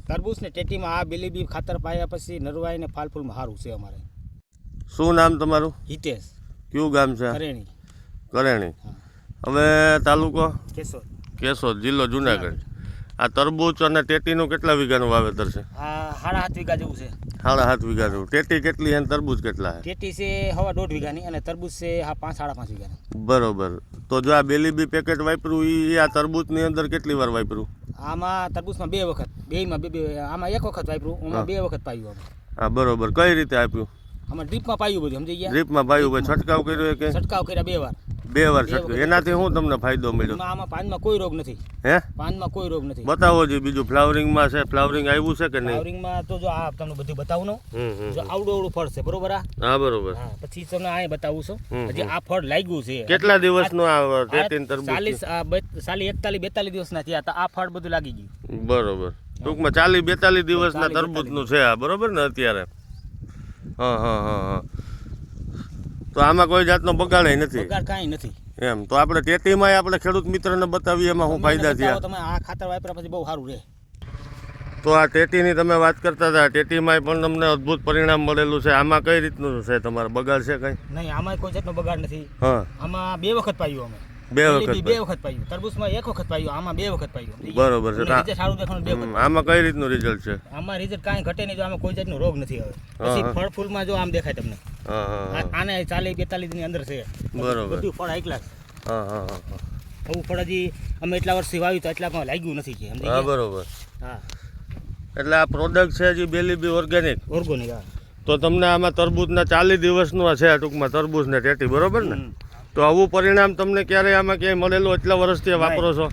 તરબૂચ ને ટેટીમાં આ બેલીબી ખાતર પાયા પછી નરવાઈ ને ફાલ ફૂલમાં સારું છે અમારે. શું નામ તમારું? હિતેશ. કયું ગામ છે? કરેણી. કરેણી. હવે તાલુકો કેશોદ. કેશોદ, જિલ્લો જુનાગઢ. આ તરબૂચ અને ટેટીનું કેટલા વીઘાનું વાવેતર છે? આ 7.5 વીઘા જેવું છે. 7.5 વીઘા જેવું. ટેટી કેટલી છે અને તરબૂચ કેટલા છે? ટેટી છે 1.5 વીઘાની અને તરબૂચ છે 5.5 વીઘાની. બરોબર. તો જો આ બેલીબી પેકેટ વાપર્યું એ આ તરબૂચની અંદર કેટલી વાર વાપર્યું? આમાં તરબૂચમાં 2 વખત, બેયમાં બે આમાં 1 વખત વાપર્યું, આમાં 2 વખત પાયું. હા બરોબર. કઈ રીતે આપ્યું? આમાં ડ્રીપમાં પાયું બધું, સમજી ગયા? ડ્રીપમાં પાયું, ભાઈ છંટકાવ કર્યો કે? છંટકાવ કર્યા 2 વાર. 2 વાર છંટકાવ. એનાથી શું તમને ફાયદો મળ્યો? આમાં પાનમાં કોઈ રોગ નથી. હે? પાનમાં કોઈ રોગ નથી. બતાવો જી બીજું. ફ્લાવરિંગમાં છે, ફ્લાવરિંગ આવ્યું છે કે નહીં? ફ્લાવરિંગમાં તો જો આ તમને બધું બતાવું ને, જો આવડું ફળ છે, બરોબર? હા બરોબર. હા, પછી તમને આ બતાવું છું. હજી આ ફળ લાગ્યું છે. કેટલા દિવસનું આ ટેટીન તરબૂચ? 41-42 દિવસના થયા હતા. આ ફળ બધું લાગી ગયું. બરોબર. ટૂંકમાં 40-42 દિવસના તરબૂચનું છે આ, બરોબર ને અત્યારે? હા હા હા હા. તો આમાં કોઈ જાતનો બગાડ નથી? બગાડ કાંઈ નથી. એમ તો આપણે ટેટીમાં આપણે ખેડૂત મિત્રને બતાવીએ એમાં શું ફાયદા થયા? તમે આ ખાતર વાપર્યા પછી બહુ સારું રહે. તો આ ટેટીની તમે વાત કરતા હતા, ટેટીમાં પણ તમને અદ્ભુત પરિણામ મળેલું છે. આમાં કઈ રીતનું છે તમારે? બગાડ છે કઈ? નહીં, આમાં કોઈ જાતનો બગાડ નથી. હા, આમાં 2 વખત પાયું અમે. 2 વખત? 2 વખત પાયું. તરબૂચમાં 1 વખત પાયું, આમાં 2 વખત પાયું. બરોબર છે. રિઝલ્ટ સારું દેખાનું 2 વખત. આમાં કઈ રીતનું રિઝલ્ટ છે? આમાં રિઝલ્ટ કાંઈ ઘટે નહીં. જો આમાં કોઈ જાતનો રોગ નથી હવે. પછી ફળ ફૂલમાં જો આમ દેખાય તમને. હા હા. આને 40-42 ની અંદર છે. બરોબર. બધું ફળ હાઈ ક્લાસ. હા હા હા. આવું ફળ હજી અમે એટલા વર્ષથી વાવ્યું તો એટલામાં લાગ્યું નથી કે. હા બરોબર. હા, એટલે આ પ્રોડક્ટ છે હજી બેલીબી ઓર્ગેનિક. ઓર્ગેનિક. હા. તો તમને આમાં તરબૂચના 40 દિવસનું છે ટૂંકમાં તરબૂચ ને ટેટી, બરોબર ને? તો આવું પરિણામ તમને ક્યારે આમાં ક્યાંય મળેલું? એટલા વર્ષથી વાપરો છો?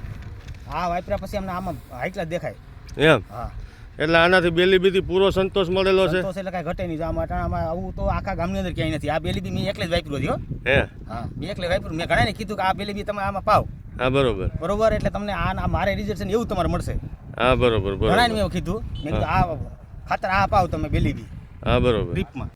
હા, વાપર્યા પછી અમને આમાં હાઈ ક્લાસ દેખાય. એમ? હા. એટલે આનાથી બેલીબીથી પૂરો સંતોષ મળેલો છે? સંતોષ એટલે કાંઈ ઘટે નહીં. આમાં આવું તો આખા ગામની અંદર ક્યાંય નથી. આ બેલીબી મેં એકલે જ વાપર્યું છે. હે? હા, મેં એકલે વાપર્યું. મેં ઘણાને કીધું કે આ બેલીબી તમે આમાં પાવ. હા બરોબર. બરોબર, એટલે તમને આ મારે રિઝલ્ટ છે ને એવું તમારે મળશે. હા બરોબર બરોબર. ઘણાને મેં કીધું, મેં કીધું આ ખાતર આ પાવ તમે બેલીબી હા બરોબર. ડ્રીપમાં.